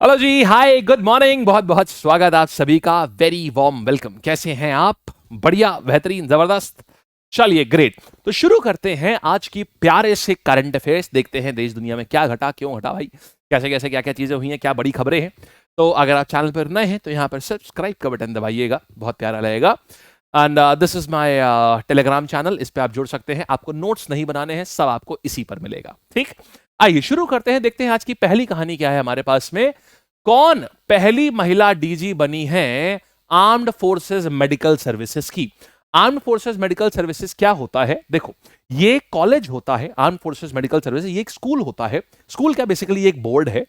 Hello जी, हाय, good morning. बहुत बहुत स्वागत आप सभी का, वेरी वार्म वेलकम। कैसे हैं आप? बढ़िया, बेहतरीन, जबरदस्त। चलिए, ग्रेट। तो शुरू करते हैं आज की प्यारे से करंट अफेयर्स। देखते हैं देश दुनिया में क्या घटा, क्यों घटा भाई, कैसे कैसे क्या क्या चीजें हुई हैं, क्या बड़ी खबरें हैं। तो अगर आप चैनल पर नए हैं तो यहाँ पर सब्सक्राइब का बटन दबाइएगा, बहुत प्यारा लगेगा। And this is my Telegram channel, इस पे आप जुड़ सकते हैं। आपको नोट्स नहीं बनाने हैं, सब आपको इसी पर मिलेगा। ठीक, आइए शुरू करते हैं। देखते हैं आज की पहली कहानी क्या है हमारे पास में। कौन पहली महिला डीजी बनी है आर्म्ड फोर्सेस मेडिकल सर्विसेज की? आर्म्ड फोर्सेस मेडिकल सर्विसेज क्या होता है? देखो, ये कॉलेज होता है। आर्म्ड फोर्सेस मेडिकल सर्विसेज ये एक स्कूल होता है। स्कूल क्या, बेसिकली एक बोर्ड है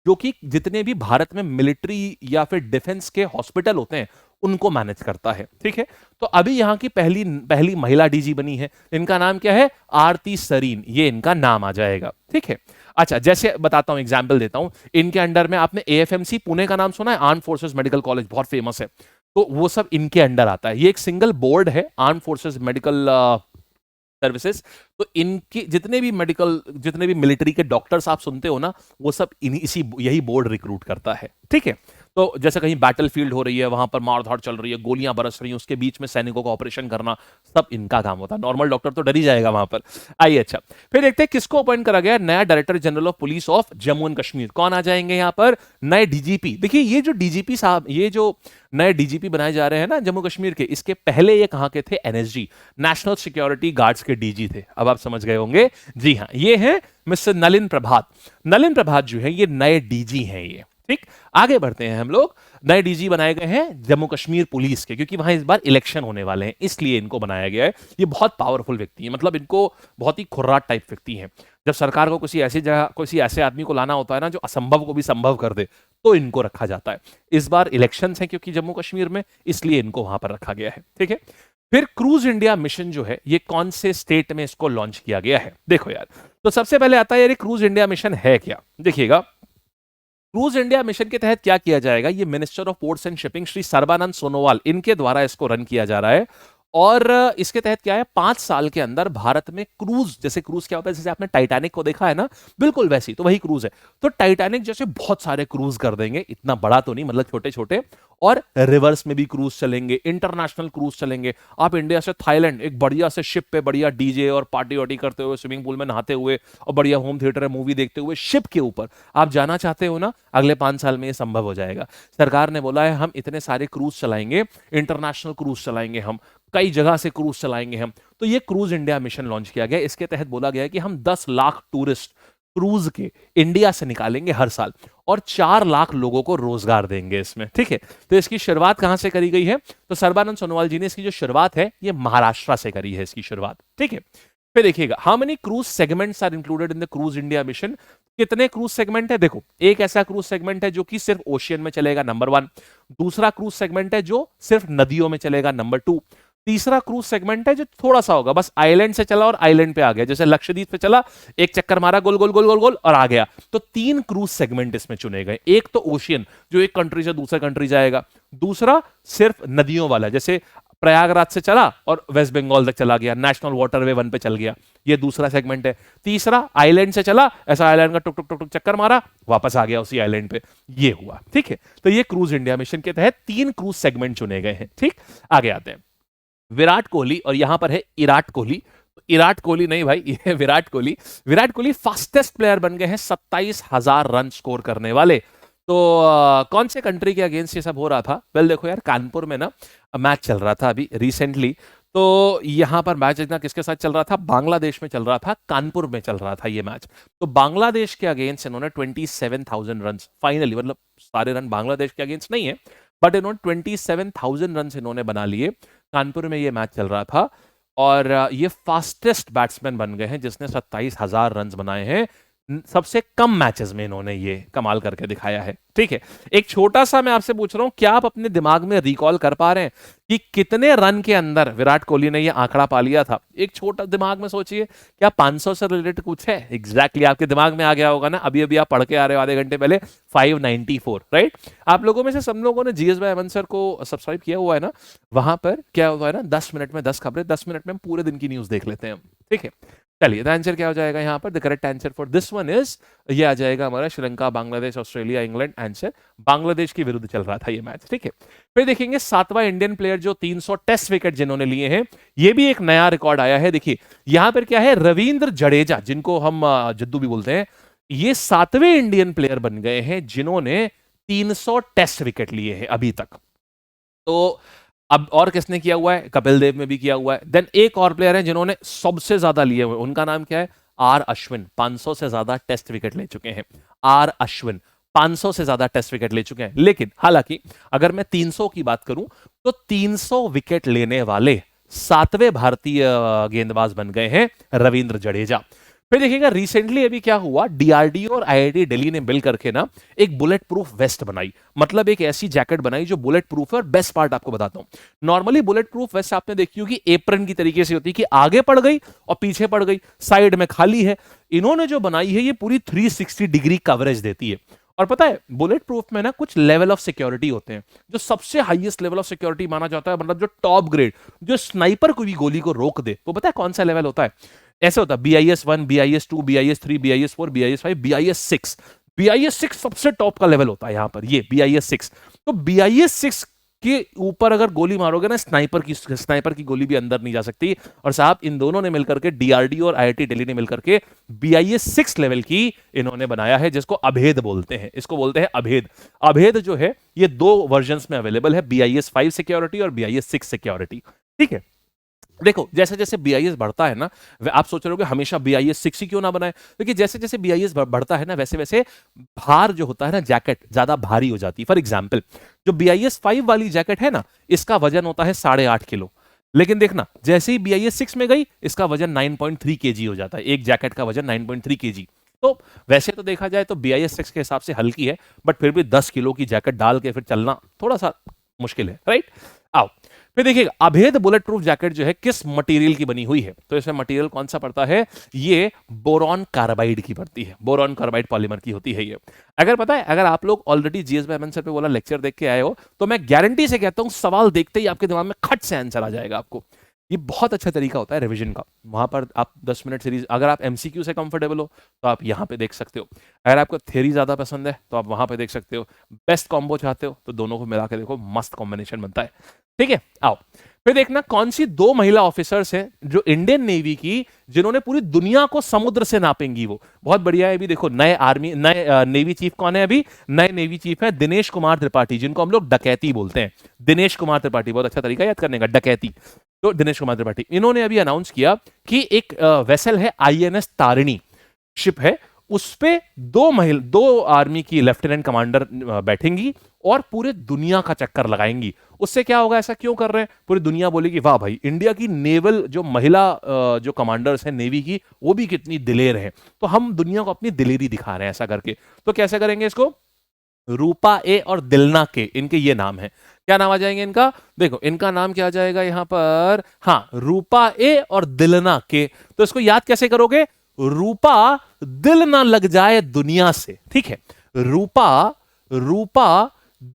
जो कि जितने भी भारत में मिलिट्री या फिर डिफेंस के हॉस्पिटल होते हैं उनको मैनेज करता है। ठीक है, तो अभी यहाँ की पहली पहली महिला डीजी बनी है। इनका नाम क्या है? आरती सरीन, ये इनका नाम आ जाएगा। ठीक है, अच्छा, जैसे बताता हूं, एग्जाम्पल देता हूं। इनके अंडर में आपने एएफएमसी पुणे का नाम सुना है? आर्म फोर्सेस मेडिकल कॉलेज बहुत फेमस है, तो वो सब इनके अंडर आता है। ये एक सिंगल बोर्ड है, आर्म फोर्सेस मेडिकल सर्विसेज। तो इनके जितने भी मिलिट्री के डॉक्टर्स आप सुनते हो ना, वो सब इसी यही बोर्ड रिक्रूट करता है। ठीक है, तो जैसे कहीं बैटलफील्ड हो रही है, वहां पर मारधाड़ चल रही है, गोलियां बरस रही हैं, उसके बीच में सैनिकों का ऑपरेशन करना, सब इनका काम होता है। नॉर्मल डॉक्टर तो डर ही जाएगा वहां पर। आइए, अच्छा, फिर देखते हैं किसको अपॉइंट करा गया नया director general of police of Jammu and Kashmir. कौन आ जाएंगे यहाँ पर? नए डीजीपी। देखिए, ये जो डीजीपी साहब, ये जो नए डीजीपी बनाए जा रहे हैं ना जम्मू कश्मीर के, इसके पहले ये कहां के थे? एनएसजी, नेशनल सिक्योरिटी गार्ड्स के डीजी थे। अब आप समझ गए होंगे। जी हाँ, ये है मिस्टर नलिन प्रभात। नलिन प्रभात जो है ये नए डीजी हैं ये। ठीक, आगे बढ़ते हैं हम लोग। नए डीजी बनाए गए हैं जम्मू कश्मीर पुलिस के, क्योंकि वहां इस बार इलेक्शन होने वाले हैं, इसलिए इनको बनाया गया है। ये बहुत पावरफुल व्यक्ति है, मतलब इनको बहुत ही खुर्राट टाइप व्यक्ति है। जब सरकार को किसी ऐसी जगह, किसी ऐसे आदमी को लाना होता है ना जो असंभव को भी संभव कर दे, तो इनको रखा जाता है। इस बार इलेक्शन है क्योंकि जम्मू कश्मीर में, इसलिए इनको वहां पर रखा गया है। ठीक है, फिर क्रूज इंडिया मिशन जो है, ये कौन से स्टेट में इसको लॉन्च किया गया है? देखो यार, तो सबसे पहले आता है यार, क्रूज इंडिया मिशन है क्या? देखिएगा, क्रूज इंडिया मिशन के तहत क्या किया जाएगा, ये minister of ports and shipping Shri Sarbananda Sonowal, इनके द्वारा इसको रन किया जा रहा है। और इसके तहत क्या है, 5 साल के अंदर भारत में क्रूज, जैसे क्रूज क्या होता है, जैसे आपने टाइटैनिक को देखा है ना, बिल्कुल वैसी, तो वही क्रूज है। तो टाइटैनिक जैसे बहुत सारे क्रूज कर देंगे, इतना बड़ा तो नहीं, मतलब छोटे छोटे। और रिवर्स में भी क्रूज चलेंगे, इंटरनेशनल क्रूज चलेंगे। आप इंडिया से थाईलैंड एक बढ़िया से शिप पे बढ़िया डीजे और पार्टी वार्टी करते हुए, स्विमिंग पूल में नहाते हुए और बढ़िया होम थिएटर में मूवी देखते हुए शिप के ऊपर आप जाना चाहते हो ना, अगले 5 साल में ये संभव हो जाएगा। सरकार ने बोला है हम इतने सारे क्रूज चलाएंगे, इंटरनेशनल क्रूज चलाएंगे, हम कई जगह से क्रूज चलाएंगे हम। तो ये क्रूज इंडिया मिशन लॉन्च किया गया। इसके तहत बोला गया है कि हम 10 लाख टूरिस्ट क्रूज के इंडिया से निकालेंगे हर साल, और 4 लाख लोगों को रोजगार देंगे इसमें। ठीक है, तो इसकी शुरुआत कहां से करी गई है? तो सर्बानंद सोनोवाल जी ने इसकी जो शुरुआत है, ये महाराष्ट्र से करी है इसकी शुरुआत। ठीक है, फिर देखिएगा, how many cruise segments are included in the cruise India mission. कितने क्रूज सेगमेंट है? देखो, एक ऐसा क्रूज सेगमेंट है जो कि सिर्फ ओशियन में चलेगा, नंबर 1। दूसरा क्रूज सेगमेंट है जो सिर्फ नदियों में चलेगा, नंबर 2। तीसरा क्रूज सेगमेंट है जो थोड़ा सा होगा, बस आइलैंड से चला और आइलैंड पे आ गया, जैसे लक्षद्वीप पे चला, एक चक्कर मारा गोल गोल गोल गोल गोल और आ गया। तो 3 क्रूज सेगमेंट इसमें चुने गए। एक तो ओशियन, जो एक कंट्री से दूसरे कंट्री जाएगा। दूसरा सिर्फ नदियों वाला, जैसे प्रयागराज से चला और वेस्ट बंगाल तक चला गया, नेशनल वाटरवे 1 पे चल गया, ये दूसरा सेगमेंट है। तीसरा आइलैंड से चला, ऐसा आइलैंड का टुक टुक टुक टुक चक्कर मारा, वापस आ गया उसी आइलैंड पे, ये हुआ। ठीक है, तो ये क्रूज इंडिया मिशन के तहत 3 क्रूज सेगमेंट चुने गए हैं। ठीक, आगे आते हैं। विराट कोहली, और यहां पर है इराट कोहली। इराट कोहली नहीं भाई, ये है विराट कोहली। विराट कोहली फास्टेस्ट प्लेयर बन गए हैं, 27,000 रन स्कोर करने वाले। तो कौन से कंट्री के अगेंस्ट ये सब हो रहा था? वेल देखो यार, कानपुर में ना मैच चल रहा था अभी रिसेंटली। तो यहां पर मैच इतना किसके साथ चल रहा था? बांग्लादेश में चल रहा था, कानपुर में चल रहा था ये मैच। तो बांग्लादेश के अगेंस्ट इन्होंने 27,000 रन फाइनली, मतलब सारे रन बांग्लादेश के अगेंस्ट नहीं है, बट इन्होंने 27,000 रन इन्होंने बना लिए। कानपुर में ये मैच चल रहा था, और ये फास्टेस्ट बैट्समैन बन गए हैं जिसने 27,000 रन बनाए हैं। सबसे कम मैचेस में इन्होंने ये कमाल करके दिखाया है। ठीक है, एक छोटा सा मैं आपसे पूछ रहा हूं, क्या आप अपने दिमाग में रिकॉल कर पा रहे हैं कि कितने रन के अंदर विराट कोहली ने ये आंकड़ा पा लिया था? एक छोटा दिमाग में सोचिए, क्या 500 से रिलेटेड कुछ है? एग्जैक्टली आपके दिमाग में आ गया होगा ना, अभी अभी आप पढ़ के आ रहे हो आधे घंटे पहले, 594, राइट? आप लोगों में से सब लोगों ने जीएस बाय अमन सर को सब्सक्राइब किया हुआ है ना, वहां पर क्या हुआ है ना, 10 मिनट में 10 खबरें, 10 मिनट में हम पूरे दिन की न्यूज देख लेते हैं हम। ठीक है, चलिए, द आंसर क्या हो जाएगा यहाँ पर? The correct answer for this one is, ये आ जाएगा हमारा Sri Lanka, Bangladesh, Australia, England. Answer Bangladesh के विरुद्ध चल रहा था ये मैच, ठीक है। फिर देखेंगे सातवां इंडियन प्लेयर जो 300 टेस्ट विकेट जिन्होंने लिए हैं, ये भी एक नया रिकॉर्ड आया है। देखिए यहां पर क्या है, रविंद्र जडेजा, जिनको हम जद्दू भी बोलते हैं, ये सातवें इंडियन प्लेयर बन गए हैं जिन्होंने 300 टेस्ट विकेट लिए हैं अभी तक। तो अब और किसने किया हुआ है? कपिल देव में भी किया हुआ है। देन एक और प्लेयर है जिन्होंने सबसे ज्यादा लिए हुए, उनका नाम क्या है? आर अश्विन। 500 से ज्यादा टेस्ट विकेट ले चुके हैं आर अश्विन, 500 से ज्यादा टेस्ट विकेट ले चुके हैं। लेकिन हालांकि अगर मैं 300 की बात करूं तो 300 विकेट लेने वाले सातवें भारतीय गेंदबाज बन गए हैं रविंद्र जडेजा। फिर देखिएगा रिसेंटली अभी क्या हुआ, डीआरडीओ और आईआईटी दिल्ली ने मिल करके ना एक बुलेट प्रूफ वेस्ट बनाई, मतलब एक ऐसी जैकेट बनाई जो बुलेट प्रूफ है। और बेस्ट पार्ट आपको बताता हूं, नॉर्मली बुलेट प्रूफ वेस्ट आपने देखी होगी एप्रन की तरीके से होती है कि आगे पड़ गई और पीछे पड़ गई, साइड में खाली है। इन्होंने जो बनाई है ये पूरी 360 डिग्री कवरेज देती है। और पता है बुलेट प्रूफ में ना कुछ लेवल ऑफ सिक्योरिटी होते हैं, जो सबसे हाईएस्ट लेवल ऑफ सिक्योरिटी माना जाता है, मतलब जो टॉप ग्रेड, जो स्नाइपर को भी गोली को रोक दे, तो पता है कौन सा लेवल होता है? ऐसे होता है BIS 1, BIS 2, BIS 3, BIS 4, BIS 5, BIS 6। BIS 6 सबसे टॉप का लेवल होता है यहां पर, ये BIS 6। तो BIS 6 के ऊपर अगर गोली मारोगे ना, स्नाइपर की गोली भी अंदर नहीं जा सकती। और साहब इन दोनों ने मिलकर के, डीआरडीओ और आईआईटी दिल्ली ने मिलकर के BIS 6 लेवल की इन्होंने बनाया है, जिसको अभेद बोलते हैं। इसको बोलते हैं अभेद। अभेद जो है ये 2 वर्जन्स में अवेलेबल है, BIS 5 सिक्योरिटी और BIS 6 सिक्योरिटी, ठीक है। देखो जैसे जैसे BIS बढ़ता है ना, आप सोच रहे हो कि हमेशा BIS 6 ही क्यों ना बनाए, क्योंकि जैसे जैसे BIS बढ़ता है ना, वैसे वैसे भार जो होता है ना, जैकेट ज्यादा भारी हो जाती है। फॉर एग्जाम्पल जो BIS 5 वाली जैकेट है ना, इसका वजन होता है 8.5 किलो। लेकिन देखना जैसे ही BIS 6 में गई, इसका वजन 9.3 kg हो जाता है। एक जैकेट का वजन 9.3 kg। तो वैसे तो देखा जाए तो BIS 6 के हिसाब से हल्की है, बट फिर भी 10 किलो की जैकेट डाल के फिर चलना थोड़ा सा मुश्किल है, राइट। आओ फिर देखिएगा अभेद बुलेट प्रूफ जैकेट जो है किस मटेरियल की बनी हुई है, तो इसमें मटेरियल कौन सा पड़ता है? ये बोरॉन कार्बाइड की पड़ती है, बोरॉन कार्बाइड पॉलीमर की होती है ये। अगर पता है, अगर आप लोग ऑलरेडी जीएस बायमन सर पे वाला लेक्चर देख के आए हो, तो मैं गारंटी से कहता हूं सवाल देखते ही आपके दिमाग में खट से आंसर आ जाएगा आपको। ये बहुत अच्छा तरीका होता है रिवीजन का। वहां पर आप 10 मिनट सीरीज, अगर आप MCQ से कंफर्टेबल हो तो आप यहाँ पे देख सकते हो, अगर आपको थ्योरी ज्यादा पसंद है तो आप वहां पे देख सकते हो, बेस्ट कॉम्बो चाहते हो तो दोनों को मिला के देखो, मस्त कॉम्बिनेशन बनता है, ठीक है। आओ फिर देखना कौन सी 2 महिला ऑफिसर्स हैं जो इंडियन नेवी की, जिन्होंने पूरी दुनिया को समुद्र से नापेंगी। वो बहुत बढ़िया है। अभी देखो नए नेवी चीफ कौन है? अभी नए नेवी चीफ है दिनेश कुमार त्रिपाठी, जिनको हम लोग डकैती बोलते हैं। दिनेश कुमार त्रिपाठी बहुत अच्छा तरीका याद करने का, डकैती। तो दिनेश कुमार त्रिपाठी इन्होंने अभी अनाउंस किया कि एक वेसल है INS तारिणी शिप है, उस पे 2 आर्मी की लेफ्टिनेंट कमांडर बैठेंगी और पूरे दुनिया का चक्कर लगाएंगी। उससे क्या होगा? ऐसा क्यों कर रहे हैं? पूरी दुनिया बोलेगी वाह भाई, इंडिया की नेवल जो महिला जो कमांडर्स हैं नेवी की, वो भी कितनी दिलेर हैं। तो हम दुनिया को अपनी दिलेरी दिखा रहे हैं ऐसा करके। तो कैसे करेंगे इसको? रूपा ए और दिलना के, इनके ये नाम है। क्या नाम आ जाएंगे इनका? देखो इनका नाम क्या आ जाएगा यहां पर, हाँ, रूपा ए और दिलना के। तो इसको याद कैसे करोगे? रूपा दिल ना लग जाए दुनिया से, ठीक है। रूपा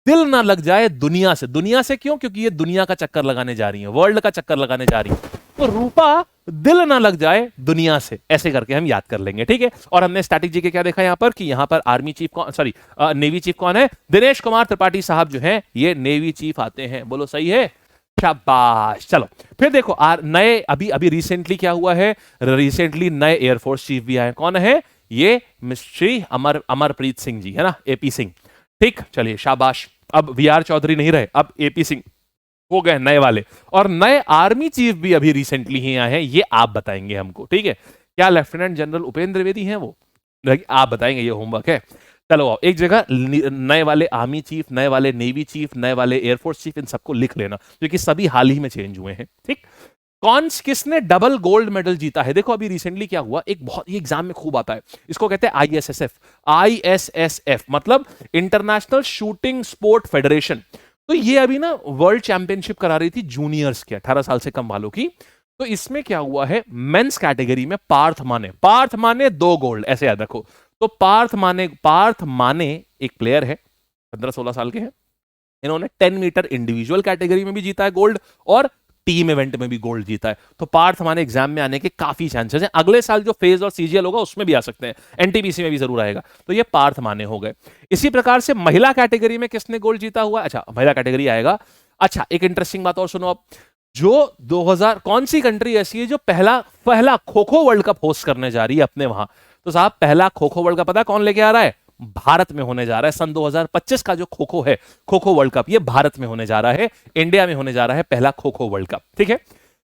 दिल ना लग जाए दुनिया से। दुनिया से क्यों? क्योंकि ये दुनिया का चक्कर लगाने जा रही है, वर्ल्ड का चक्कर लगाने जा रही है। तो रूपा दिल ना लग जाए दुनिया से, ऐसे करके हम याद कर लेंगे, ठीक है। और हमने स्ट्रैटेजी के क्या देखा यहां पर कि यहां पर आर्मी चीफ कौन, सॉरी नेवी चीफ कौन है? दिनेश कुमार त्रिपाठी साहब जो हैं ये नेवी चीफ आते हैं। बोलो सही है, शाबाश। चलो फिर देखो नए अभी रिसेंटली क्या हुआ है? रिसेंटली नए एयरफोर्स चीफ भी आए। कौन है ये? मिस्ट्री अमरप्रीत सिंह जी, है ना, AP सिंह, ठीक। चलिए शाबाश। अब VR चौधरी नहीं रहे, अब AP सिंह हो गए नए वाले। और नए आर्मी चीफ भी अभी रिसेंटली ही आए हैं, ये आप बताएंगे हमको, ठीक है। क्या लेफ्टिनेंट जनरल उपेंद्र द्विवेदी हैं वो? आप बताएंगे, ये होमवर्क है। चलो आओ एक जगह नए वाले आर्मी चीफ, नए वाले नेवी चीफ, नए वाले एयरफोर्स चीफ, इन सबको लिख लेना, क्योंकि सभी हाल ही में चेंज हुए हैं, ठीक। किसने डबल गोल्ड मेडल जीता है? देखो अभी रिसेंटली क्या हुआ, एक बहुत ही एग्जाम में खूब आता है, इसको कहते हैं ISSF, मतलब इंटरनेशनल शूटिंग स्पोर्ट फेडरेशन। तो ये अभी ना वर्ल्ड चैंपियनशिप करा रही थी जूनियर्स के, 18 साल से कम वालों की। तो इसमें क्या हुआ है, मेंस कैटेगरी में पार्थ माने 2 गोल्ड, ऐसे याद रखो। तो पार्थ माने एक प्लेयर है, 15-16 साल के हैं। इन्होंने 10 मीटर इंडिविजुअल कैटेगरी में भी जीता है गोल्ड, और टीम इवेंट में भी गोल्ड जीता है। तो पार्थ माने एग्जाम में आने के काफी चांसेस हैं। अगले साल जो फेज और सीजीएल होगा उसमें भी आ सकते हैं, एनटीपीसी में भी जरूर आएगा। तो ये पार्थ माने हो गए। इसी प्रकार से महिला कैटेगरी में किसने गोल्ड जीता हुआ? अच्छा, महिला कैटेगरी आएगा। अच्छा, एक इंटरेस्टिंग बात और सुनो। अब जो 2000 कौन सी कंट्री ऐसी है जो पहला kho kho world cup host करने जा रही है अपने वहां? तो साहब, पहला खो खो वर्ल्ड कप पता कौन लेके आ रहा है? भारत में होने जा रहा है। सन 2025 का जो खो खो है, खो खो वर्ल्ड कप, ये भारत में होने जा रहा है, इंडिया में होने जा रहा है पहला खो खो वर्ल्ड कप। ठीक है,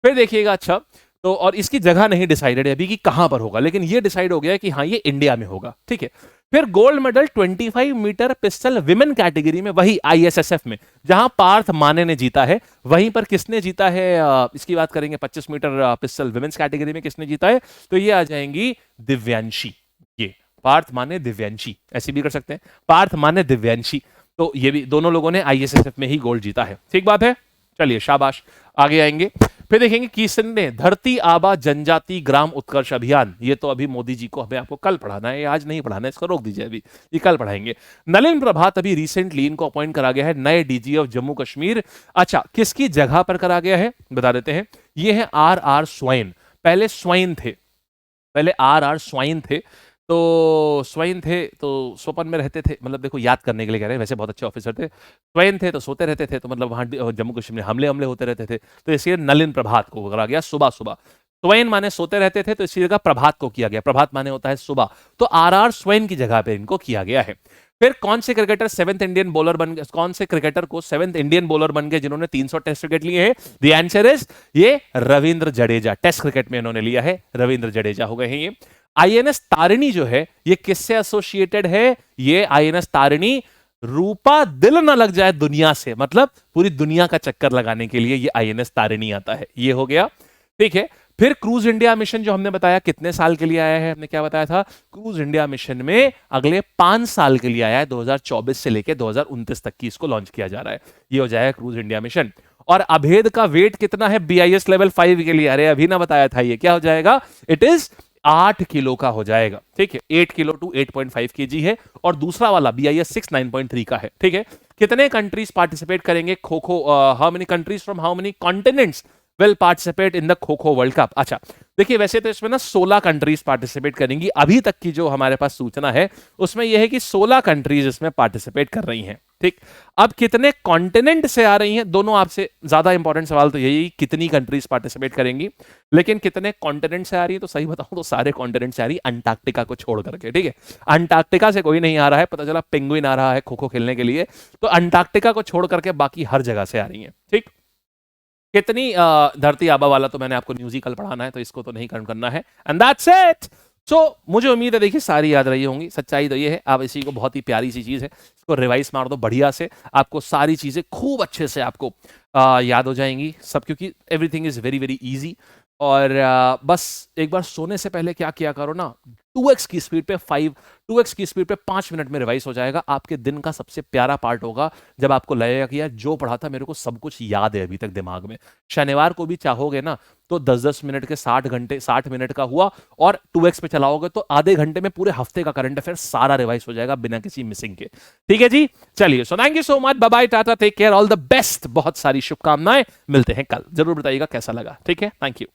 फिर देखिएगा। अच्छा, तो और इसकी जगह नहीं डिसाइडेड है अभी कि कहां पर होगा, लेकिन ये डिसाइड हो गया है कि हाँ, ये इंडिया में होगा। ठीक है, फिर gold medal 25 metre pistol women category में, वही आईएसएसएफ में जहां पार्थ माने ने जीता है, वहीं पर किसने जीता है? इसकी बात करेंगे। 25 मीटर पिस्टल विमेन्स कैटेगरी में किसने जीता है? तो ये आ जाएंगी दिव्यांशी। ये पार्थ माने दिव्यांशी, ऐसे भी कर सकते हैं, पार्थ माने दिव्यांशी। तो ये भी दोनों लोगों ने आईएसएसएफ में ही गोल्ड जीता है। ठीक बात है, चलिए शाबाश। आगे आएंगे, फिर देखेंगे किसने धरती आबा जनजाति ग्राम उत्कर्ष अभियान। ये तो अभी मोदी जी को हमें आपको कल पढ़ाना है, आज नहीं पढ़ाना है, इसको रोक दीजिए, अभी ये कल पढ़ाएंगे। नलिन प्रभात अभी रिसेंटली इनको अपॉइंट करा गया है नए डीजी ऑफ जम्मू कश्मीर। अच्छा, किसकी जगह पर करा गया है बता देते हैं। ये है आर स्वाइन। पहले स्वाइन थे, पहले आर स्वाइन थे। तो स्वाइन थे तो स्वपन में रहते थे, मतलब देखो याद करने के लिए कह रहे हैं, वैसे बहुत अच्छे ऑफिसर थे। स्वाइन थे तो सोते रहते थे, तो मतलब वहां जम्मू कश्मीर में हमले होते रहते थे, तो इसलिए नलिन प्रभात को करा गया सुबह सुबह। स्वाइन माने सोते रहते थे, तो इसी जगह प्रभात को किया गया। प्रभात माने होता है सुबह, तो आर स्वाइन की जगह पे इनको किया गया है। फिर कौन से क्रिकेटर सेवेंथ इंडियन बॉलर बन गए? कौन से क्रिकेटर को सेवेंथ इंडियन बॉलर बन गए जिन्होंने 300 टेस्ट क्रिकेट लिए हैं? द आंसर इज ये रविंद्र जडेजा। टेस्ट क्रिकेट में इन्होंने लिया है, रविंद्र जडेजा हो गए हैं ये। आईएनएस तारिणी जो है, ये किससे एसोसिएटेड है? ये आईएनएस तारिणी रूपा दिल न लग जाए दुनिया से, मतलब पूरी दुनिया का चक्कर लगाने के लिए ये आईएनएस तारिणी आता है। ये हो गया, ठीक है। फिर क्रूज इंडिया मिशन जो हमने बताया कितने साल के लिए आया है, हमने क्या बताया था? क्रूज इंडिया मिशन में अगले 5 साल के लिए आया है, 2024 से लेकर 2029 तक की इसको लॉन्च किया जा रहा है। ये हो जाएगा क्रूज इंडिया मिशन। और अभेद का वेट कितना है बीआईएस लेवल 5 के लिए? अरे अभी ना बताया था, ये क्या हो जाएगा? इट इज 8 किलो का हो जाएगा। ठीक है, 8 किलो टू 8.5 केजी है। और दूसरा वाला BIS 6 9.3 का है। ठीक है, कितने कंट्रीज पार्टिसिपेट करेंगे kho kho? How many countries from how many continents will participate in the kho kho world cup? अच्छा देखिए, वैसे तो इसमें ना 16 कंट्रीज पार्टिसिपेट करेंगी। अभी तक की जो हमारे पास सूचना है उसमें यह है कि 16 कंट्रीज इसमें पार्टिसिपेट कर रही हैं। ठीक, अब कितने कॉन्टिनेंट से आ रही हैं? दोनों आपसे ज्यादा इंपॉर्टेंट सवाल तो यही, कितनी कंट्रीज पार्टिसिपेट करेंगी, लेकिन कितने कॉन्टिनेंट से आ रही है? तो सही बताऊं तो सारे कॉन्टिनेंट से आ रही है, अंटार्कटिका को छोड़ करके। ठीक है, अंटार्कटिका से कोई नहीं आ रहा है, पता चला पेंगुइन आ रहा है खो खो खेलने के लिए, तो अंटार्कटिका को छोड़ करके बाकी हर जगह से आ रही है। ठीक, कितनी धरती आबा वाला तो मैंने आपको न्यूज ही कल पढ़ाना है, तो इसको तो नहीं करना है। And that's it. सो मुझे उम्मीद है देखिए सारी याद रही होंगी। सच्चाई तो ये है, आप इसी को, बहुत ही प्यारी सी चीज है, इसको रिवाइज मार दो बढ़िया से, आपको सारी चीजें खूब अच्छे से आपको याद हो जाएंगी सब, क्योंकि everything is very very easy. और बस एक बार सोने से पहले क्या किया करो ना, 2x की स्पीड पे 2x की स्पीड पे 5 मिनट में रिवाइज हो जाएगा। आपके दिन का सबसे प्यारा पार्ट होगा जब आपको लगेगा कि यार जो पढ़ा था मेरे को सब कुछ याद है अभी तक दिमाग में। शनिवार को भी चाहोगे ना तो 10-10 मिनट के 60 मिनट का हुआ, और 2x पे चलाओगे तो आधे घंटे में पूरे हफ्ते का करंट अफेयर सारा रिवाइज हो जाएगा बिना किसी मिसिंग के। ठीक है जी, चलिए, so thank you so much, bye bye, tata, take care, all the best, बहुत सारी शुभकामनाएं। मिलते हैं कल, जरूर बताइएगा कैसा लगा। ठीक है, थैंक यू।